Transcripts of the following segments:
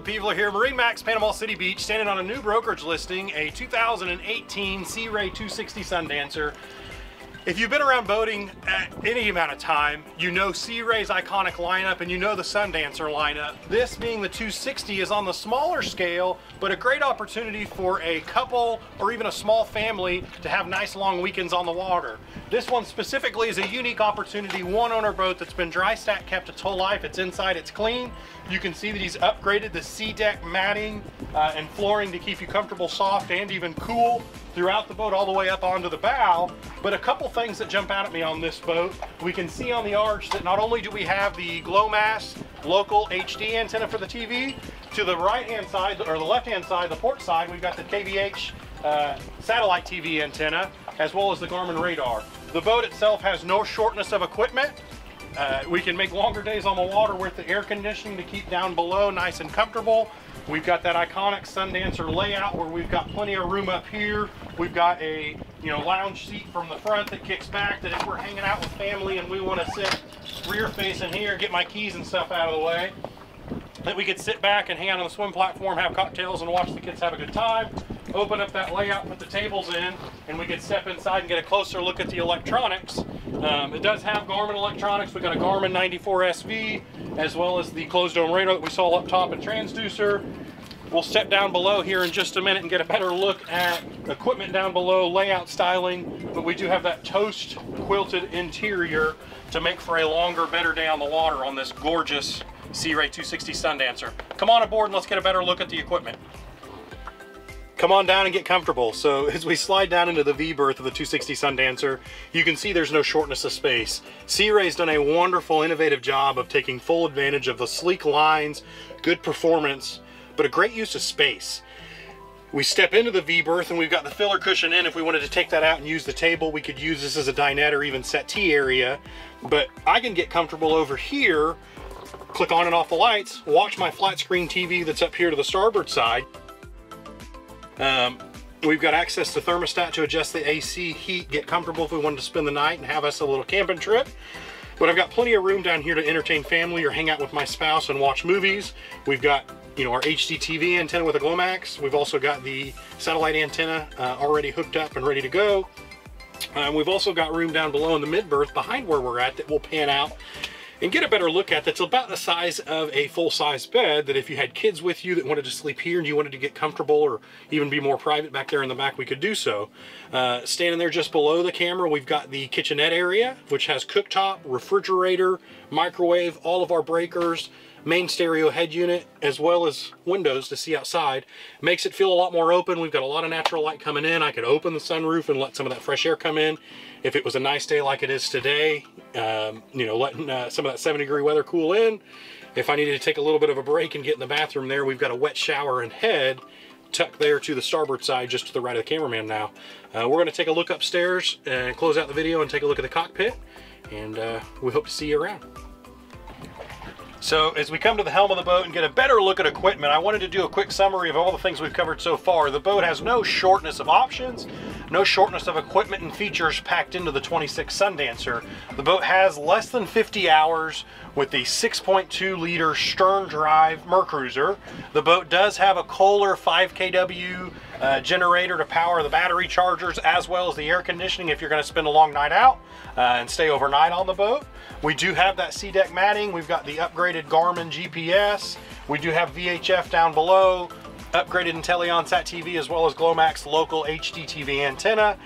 Caleb Peevler here, MarineMax, Panama City Beach, standing on a new brokerage listing, a 2018 Sea Ray 260 Sundancer. If you've been around boating at any amount of time, you know Sea Ray's iconic lineup and you know the Sundancer lineup. This being the 260 is on the smaller scale, but a great opportunity for a couple or even a small family to have nice long weekends on the water. This one specifically is a unique opportunity, one owner boat that's been dry stack kept its whole life. It's inside, it's clean. You can see that he's upgraded the sea deck matting and flooring to keep you comfortable, soft, and even cool throughout the boat all the way up onto the bow. But a couple things that jump out at me on this boat, we can see on the arch that not only do we have the GLOMASS local HD antenna for the TV, to the right hand side, or the left hand side, the port side, we've got the KVH satellite TV antenna, as well as the Garmin radar. The boat itself has no shortness of equipment. We can make longer days on the water with the air conditioning to keep down below nice and comfortable. We've got that iconic Sundancer layout where we've got plenty of room up here. We've got a lounge seat from the front that kicks back, that if we're hanging out with family and we want to sit rear facing here, get my keys and stuff out of the way, that we could sit back and hang out on the swim platform, have cocktails and watch the kids have a good time. Open up that layout, put the tables in, and we could step inside and get a closer look at the electronics. It does have Garmin electronics. We've got a Garmin 94 SV, as well as the closed dome radar that we saw up top and transducer. We'll step down below here in just a minute and get a better look at equipment down below, layout styling, but we do have that toast quilted interior to make for a longer, better day on the water on this gorgeous Sea Ray 260 Sundancer. Come on aboard and let's get a better look at the equipment. Come on down and get comfortable. So as we slide down into the V berth of the 260 Sundancer, you can see there's no shortness of space. Sea Ray's done a wonderful, innovative job of taking full advantage of the sleek lines, good performance, but a great use of space. We step into the V berth and we've got the filler cushion in. If we wanted to take that out and use the table, we could use this as a dinette or even settee area. But I can get comfortable over here, click on and off the lights, watch my flat screen TV that's up here to the starboard side. We've got access to thermostat to adjust the AC heat, get comfortable if we wanted to spend the night and have us a little camping trip. But I've got plenty of room down here to entertain family or hang out with my spouse and watch movies. We've got, our HD TV antenna with a GLOMASS. We've also got the satellite antenna already hooked up and ready to go. We've also got room down below in the mid berth behind where we're at that we'll pan out and get a better look at. That's about the size of a full-size bed, that if you had kids with you that wanted to sleep here and you wanted to get comfortable or even be more private back there in the back, we could do so. Standing there just below the camera, we've got the kitchenette area, which has cooktop, refrigerator, microwave, all of our breakers, main stereo head unit, as well as windows to see outside. Makes it feel a lot more open. We've got a lot of natural light coming in. I could open the sunroof and let some of that fresh air come in. If it was a nice day like it is today, letting some of that 70-degree weather cool in. If I needed to take a little bit of a break and get in the bathroom there, we've got a wet shower and head tucked there to the starboard side, just to the right of the cameraman now. We're going to take a look upstairs and close out the video and take a look at the cockpit, and we hope to see you around. So as we come to the helm of the boat and get a better look at equipment, I wanted to do a quick summary of all the things we've covered so far. The boat has no shortness of options, no shortness of equipment and features packed into the 26 Sundancer. The boat has less than 50 hours with the 6.2 liter stern drive Mercruiser. The boat does have a Kohler 5 kW generator to power the battery chargers, as well as the air conditioning if you're going to spend a long night out and stay overnight on the boat. We do have that sea deck matting. We've got the upgraded Garmin GPS. We do have VHF down below, upgraded IntelliOnSat TV, as well as GLOMASS local HD TV antenna.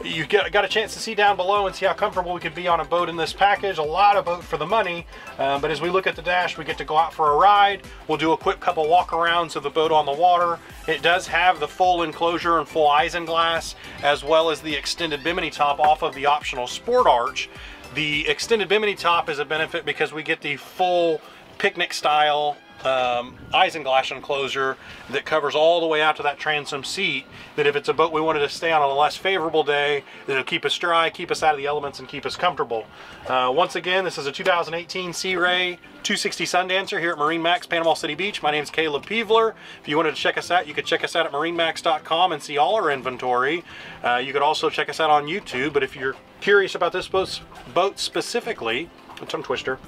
You got a chance to see down below and see how comfortable we could be on a boat in this package. A lot of boat for the money, but as we look at the dash, we get to go out for a ride. We'll do a quick couple walk arounds of the boat on the water. It does have the full enclosure and full isinglass, as well as the extended bimini top off of the optional sport arch. The extended bimini top is a benefit because we get the full picnic style isinglass enclosure that covers all the way out to that transom seat, that if it's a boat we wanted to stay on a less favorable day, it'll keep us dry, keep us out of the elements, and keep us comfortable. Once again, this is a 2018 Sea Ray 260 Sundancer here at MarineMax, Panama City Beach. My name is Caleb Peevler. If you wanted to check us out, you could check us out at MarineMax.com and see all our inventory. You could also check us out on YouTube, but if you're curious about this boat specifically, a tongue twister,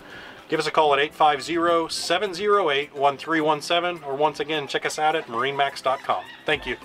Give us a call at 850-708-1317, or once again, check us out at MarineMax.com. Thank you.